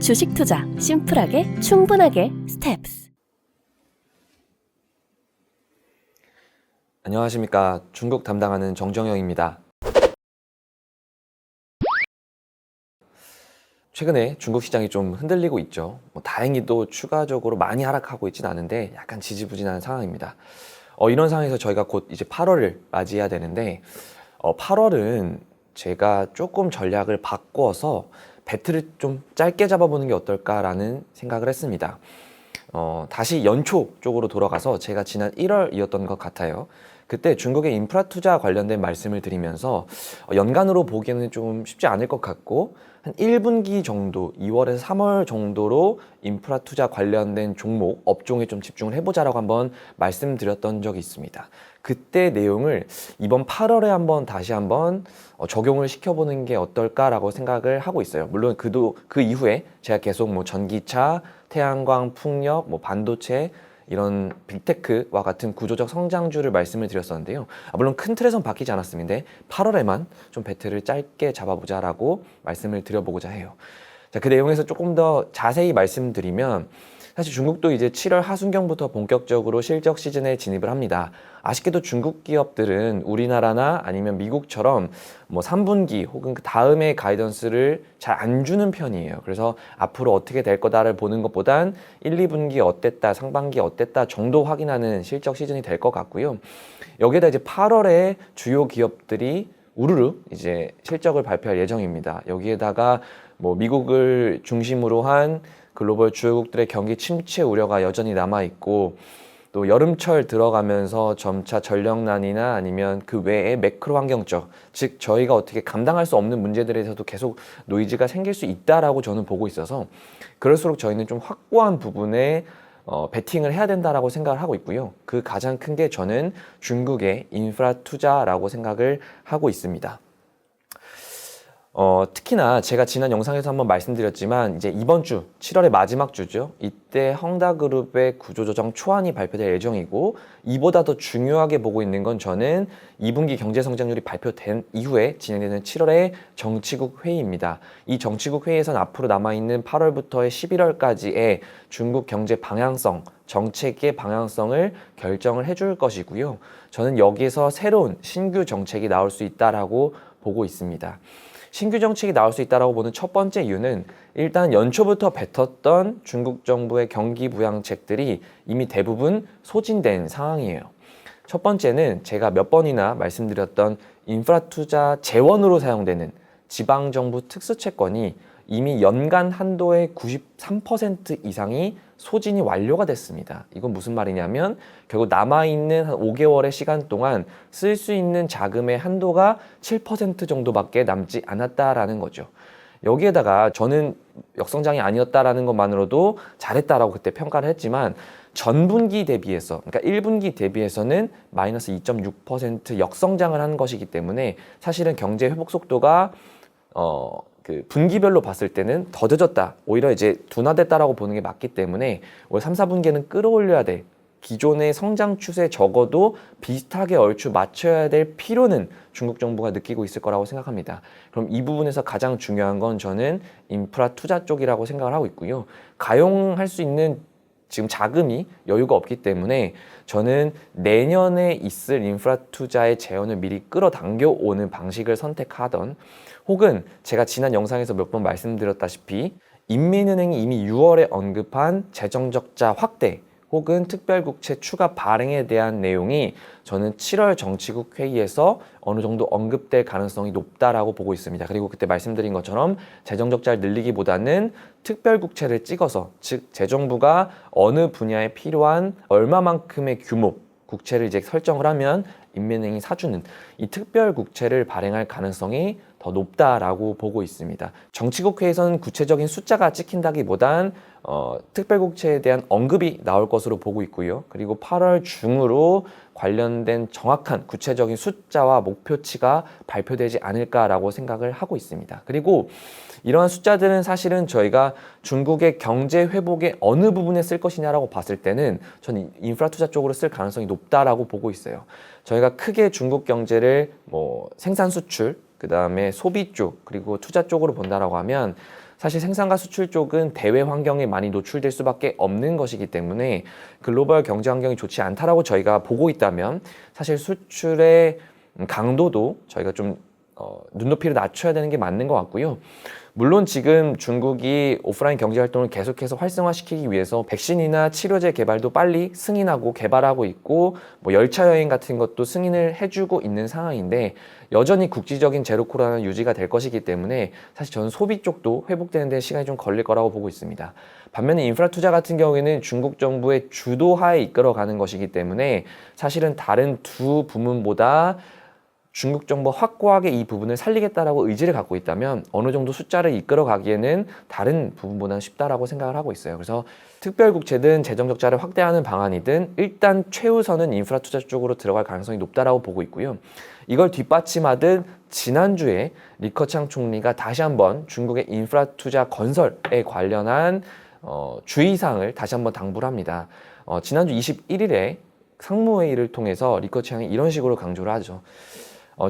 주식 투자 심플하게 충분하게 스텝스. 안녕하십니까. 중국 담당하는 정정영입니다. 최근에 중국 시장이 좀 흔들리고 있죠. 다행히도 추가적으로 많이 하락하고 있지는 않은데 약간 지지부진한 상황입니다. 이런 상황에서 저희가 곧 이제 8월을 맞이해야 되는데 8월은 제가 조금 전략을 바꿔서 배틀을 좀 짧게 잡아보는 게 어떨까라는 생각을 했습니다. 다시 연초 쪽으로 돌아가서 제가 지난 1월이었던 것 같아요. 그때 중국의 인프라 투자 관련된 말씀을 드리면서 연간으로 보기에는 좀 쉽지 않을 것 같고 한 1분기 정도, 2월에서 3월 정도로 인프라 투자 관련된 종목, 업종에 좀 집중을 해보자라고 한번 말씀드렸던 적이 있습니다. 그때 내용을 이번 8월에 다시 한번 적용을 시켜보는 게 어떨까라고 생각을 하고 있어요. 물론 그 이후에 제가 계속 전기차, 태양광, 풍력, 반도체 이런 빅테크와 같은 구조적 성장주를 말씀을 드렸었는데요. 물론 큰 틀에선 바뀌지 않았습니다. 8월에만 좀 배틀을 짧게 잡아보자라고 말씀을 드려보고자 해요. 자, 그 내용에서 조금 더 자세히 말씀드리면 사실 중국도 이제 7월 하순경부터 본격적으로 실적 시즌에 진입을 합니다. 아쉽게도 중국 기업들은 우리나라나 아니면 미국처럼 3분기 혹은 그 다음에 가이던스를 잘 안 주는 편이에요. 그래서 앞으로 어떻게 될 거다를 보는 것보단 1, 2분기 어땠다, 상반기 어땠다 정도 확인하는 실적 시즌이 될 것 같고요. 여기에다 이제 8월에 주요 기업들이 우르르 이제 실적을 발표할 예정입니다. 여기에다가 미국을 중심으로 한 글로벌 주요국들의 경기 침체 우려가 여전히 남아있고 또 여름철 들어가면서 점차 전력난이나 아니면 그 외에 매크로 환경적, 즉 저희가 어떻게 감당할 수 없는 문제들에 대해서도 계속 노이즈가 생길 수 있다라고 저는 보고 있어서 그럴수록 저희는 좀 확고한 부분에 베팅을 해야 된다라고 생각을 하고 있고요. 그 가장 큰 게 저는 중국의 인프라 투자라고 생각을 하고 있습니다. 특히나 제가 지난 영상에서 한번 말씀드렸지만 이제 이번 주 7월의 마지막 주죠. 이때 헝다그룹의 구조조정 초안이 발표될 예정이고 이보다 더 중요하게 보고 있는 건 저는 2분기 경제성장률이 발표된 이후에 진행되는 7월의 정치국 회의입니다. 이 정치국 회의에서는 앞으로 남아있는 8월부터의 11월까지의 중국 경제 방향성, 정책의 방향성을 결정을 해줄 것이고요. 저는 여기에서 새로운 신규 정책이 나올 수 있다라고 보고 있습니다. 신규 정책이 나올 수 있다고 보는 첫 번째 이유는 일단 연초부터 뱉었던 중국 정부의 경기 부양책들이 이미 대부분 소진된 상황이에요. 첫 번째는 제가 몇 번이나 말씀드렸던 인프라 투자 재원으로 사용되는 지방정부 특수채권이 이미 연간 한도의 93% 이상이 소진이 완료가 됐습니다. 이건 무슨 말이냐면 결국 남아있는 한 5개월의 시간 동안 쓸 수 있는 자금의 한도가 7% 정도밖에 남지 않았다라는 거죠. 여기에다가 저는 역성장이 아니었다라는 것만으로도 잘했다라고 그때 평가를 했지만 전분기 대비해서, 그러니까 1분기 대비해서는 마이너스 2.6% 역성장을 한 것이기 때문에 사실은 경제 회복 속도가 그 분기별로 봤을 때는 더뎌졌다. 오히려 이제 둔화됐다라고 보는 게 맞기 때문에 올 3, 4분기에는 끌어올려야 돼. 기존의 성장 추세 적어도 비슷하게 얼추 맞춰야 될 필요는 중국 정부가 느끼고 있을 거라고 생각합니다. 그럼 이 부분에서 가장 중요한 건 저는 인프라 투자 쪽이라고 생각을 하고 있고요. 가용할 수 있는 지금 자금이 여유가 없기 때문에 저는 내년에 있을 인프라 투자의 재원을 미리 끌어당겨 오는 방식을 선택하던 혹은 제가 지난 영상에서 몇 번 말씀드렸다시피 인민은행이 이미 6월에 언급한 재정적자 확대 혹은 특별국채 추가 발행에 대한 내용이 저는 7월 정치국 회의에서 어느 정도 언급될 가능성이 높다라고 보고 있습니다. 그리고 그때 말씀드린 것처럼 재정적자를 늘리기보다는 특별국채를 찍어서 즉 재정부가 어느 분야에 필요한 얼마만큼의 규모 국채를 이제 설정을 하면 인민은행이 사주는 이 특별국채를 발행할 가능성이 더 높다라고 보고 있습니다. 정치국 회의에서는 구체적인 숫자가 찍힌다기보단 특별국채에 대한 언급이 나올 것으로 보고 있고요. 그리고 8월 중으로 관련된 정확한 구체적인 숫자와 목표치가 발표되지 않을까라고 생각을 하고 있습니다. 그리고 이러한 숫자들은 사실은 저희가 중국의 경제 회복의 어느 부분에 쓸 것이냐라고 봤을 때는 저는 인프라 투자 쪽으로 쓸 가능성이 높다라고 보고 있어요. 저희가 크게 중국 경제를 생산 수출, 그 다음에 소비 쪽, 그리고 투자 쪽으로 본다라고 하면 사실 생산과 수출 쪽은 대외 환경에 많이 노출될 수밖에 없는 것이기 때문에 글로벌 경제 환경이 좋지 않다라고 저희가 보고 있다면 사실 수출의 강도도 저희가 좀 눈높이를 낮춰야 되는 게 맞는 것 같고요. 물론 지금 중국이 오프라인 경제 활동을 계속해서 활성화시키기 위해서 백신이나 치료제 개발도 빨리 승인하고 개발하고 있고 뭐 열차 여행 같은 것도 승인을 해주고 있는 상황인데 여전히 국지적인 제로 코로나는 유지가 될 것이기 때문에 사실 저는 소비 쪽도 회복되는 데 시간이 좀 걸릴 거라고 보고 있습니다. 반면에 인프라 투자 같은 경우에는 중국 정부의 주도하에 이끌어가는 것이기 때문에 사실은 다른 두 부문보다 중국 정부가 확고하게 이 부분을 살리겠다라고 의지를 갖고 있다면 어느 정도 숫자를 이끌어가기에는 다른 부분보다는 쉽다라고 생각을 하고 있어요. 그래서 특별국채든 재정적자를 확대하는 방안이든 일단 최우선은 인프라 투자 쪽으로 들어갈 가능성이 높다라고 보고 있고요. 이걸 뒷받침하듯 지난주에 리커창 총리가 다시 한번 중국의 인프라 투자 건설에 관련한 주의사항을 다시 한번 당부를 합니다. 지난주 21일에 상무회의를 통해서 리커창이 이런 식으로 강조를 하죠.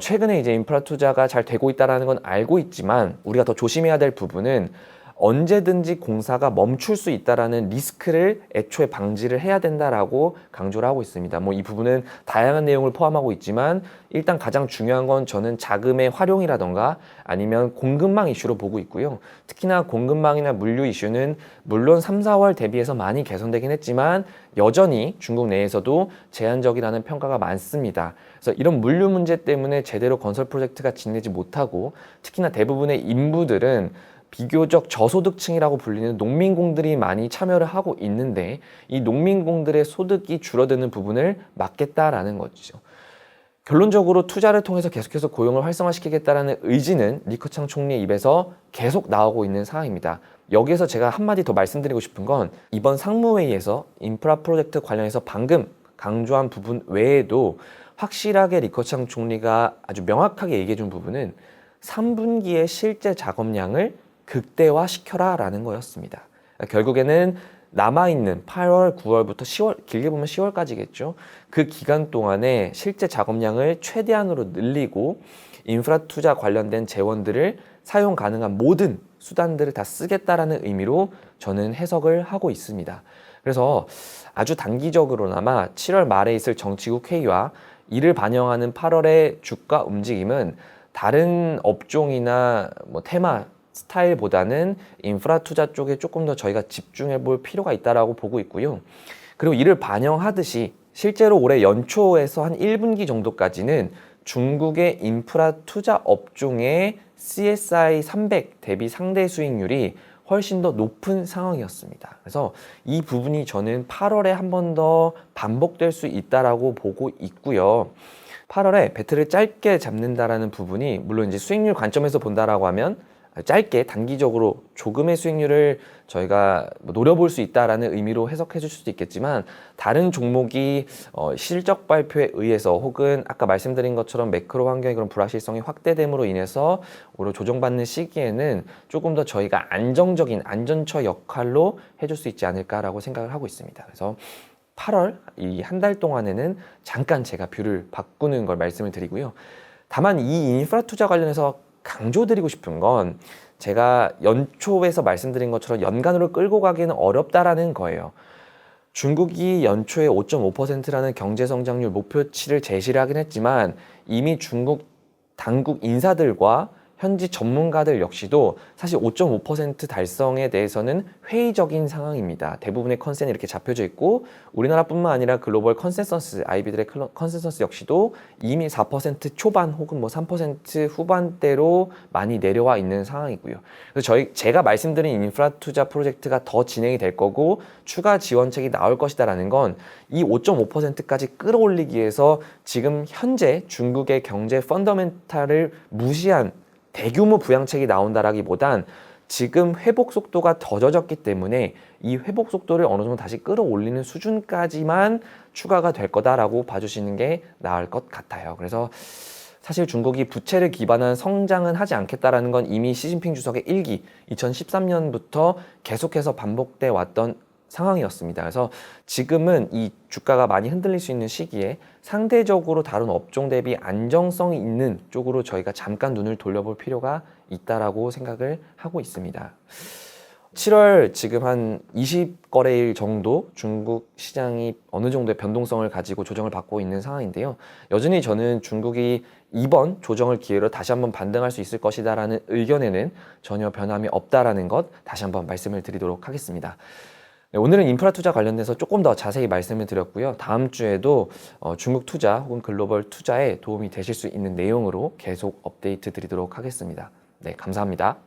최근에 이제 인프라 투자가 잘 되고 있다는 건 알고 있지만 우리가 더 조심해야 될 부분은 언제든지 공사가 멈출 수 있다라는 리스크를 애초에 방지를 해야 된다라고 강조를 하고 있습니다. 뭐 이 부분은 다양한 내용을 포함하고 있지만 일단 가장 중요한 건 저는 자금의 활용이라던가 아니면 공급망 이슈로 보고 있고요. 특히나 공급망이나 물류 이슈는 물론 3, 4월 대비해서 많이 개선되긴 했지만 여전히 중국 내에서도 제한적이라는 평가가 많습니다. 그래서 이런 물류 문제 때문에 제대로 건설 프로젝트가 진행되지 못하고 특히나 대부분의 인부들은 비교적 저소득층이라고 불리는 농민공들이 많이 참여를 하고 있는데 이 농민공들의 소득이 줄어드는 부분을 막겠다라는 거죠. 결론적으로 투자를 통해서 계속해서 고용을 활성화시키겠다라는 의지는 리커창 총리의 입에서 계속 나오고 있는 상황입니다. 여기에서 제가 한마디 더 말씀드리고 싶은 건 이번 상무회의에서 인프라 프로젝트 관련해서 방금 강조한 부분 외에도 확실하게 리커창 총리가 아주 명확하게 얘기해 준 부분은 3분기의 실제 작업량을 극대화시켜라 라는 거였습니다. 결국에는 남아있는 8월, 9월부터 10월, 길게 보면 10월까지겠죠. 그 기간 동안에 실제 작업량을 최대한으로 늘리고 인프라 투자 관련된 재원들을 사용 가능한 모든 수단들을 다 쓰겠다라는 의미로 저는 해석을 하고 있습니다. 그래서 아주 단기적으로나마 7월 말에 있을 정치국 회의와 이를 반영하는 8월의 주가 움직임은 다른 업종이나 뭐 테마 스타일보다는 인프라 투자 쪽에 조금 더 저희가 집중해 볼 필요가 있다라고 보고 있고요. 그리고 이를 반영하듯이 실제로 올해 연초에서 한 1분기 정도까지는 중국의 인프라 투자 업종의 CSI 300 대비 상대 수익률이 훨씬 더 높은 상황이었습니다. 그래서 이 부분이 저는 8월에 한 번 더 반복될 수 있다라고 보고 있고요. 8월에 배틀을 짧게 잡는다라는 부분이 물론 이제 수익률 관점에서 본다라고 하면 짧게 단기적으로 조금의 수익률을 저희가 노려볼 수 있다라는 의미로 해석해 줄 수도 있겠지만 다른 종목이 실적 발표에 의해서 혹은 아까 말씀드린 것처럼 매크로 환경의 그런 불확실성이 확대됨으로 인해서 오히려 조정받는 시기에는 조금 더 저희가 안정적인 안전처 역할로 해줄 수 있지 않을까라고 생각을 하고 있습니다. 그래서 8월 이 한 달 동안에는 잠깐 제가 뷰를 바꾸는 걸 말씀을 드리고요. 다만 이 인프라 투자 관련해서 강조드리고 싶은 건 제가 연초에서 말씀드린 것처럼 연간으로 끌고 가기는 어렵다라는 거예요. 중국이 연초에 5.5%라는 경제성장률 목표치를 제시를 하긴 했지만 이미 중국 당국 인사들과 현지 전문가들 역시도 사실 5.5% 달성에 대해서는 회의적인 상황입니다. 대부분의 컨센이 이렇게 잡혀져 있고 우리나라뿐만 아니라 글로벌 컨센서스, IB들의 컨센서스 역시도 이미 4% 초반 혹은 뭐 3% 후반대로 많이 내려와 있는 상황이고요. 그래서 제가 말씀드린 인프라 투자 프로젝트가 더 진행이 될 거고 추가 지원책이 나올 것이다라는 건 이 5.5%까지 끌어올리기 위해서 지금 현재 중국의 경제 펀더멘탈을 무시한 대규모 부양책이 나온다라기보단 지금 회복 속도가 더 젖었기 때문에 이 회복 속도를 어느 정도 다시 끌어올리는 수준까지만 추가가 될 거다라고 봐주시는 게 나을 것 같아요. 그래서 사실 중국이 부채를 기반한 성장은 하지 않겠다라는 건 이미 시진핑 주석의 일기 2013년부터 계속해서 반복돼 왔던 상황이었습니다. 그래서 지금은 이 주가가 많이 흔들릴 수 있는 시기에 상대적으로 다른 업종 대비 안정성이 있는 쪽으로 저희가 잠깐 눈을 돌려볼 필요가 있다라고 생각을 하고 있습니다. 7월 지금 한 20거래일 정도 중국 시장이 어느 정도의 변동성을 가지고 조정을 받고 있는 상황인데요. 여전히 저는 중국이 이번 조정을 기회로 다시 한번 반등할 수 있을 것이다라는 의견에는 전혀 변함이 없다라는 것 다시 한번 말씀을 드리도록 하겠습니다. 네, 오늘은 인프라 투자 관련돼서 조금 더 자세히 말씀을 드렸고요. 다음 주에도 중국 투자 혹은 글로벌 투자에 도움이 되실 수 있는 내용으로 계속 업데이트 드리도록 하겠습니다. 네, 감사합니다.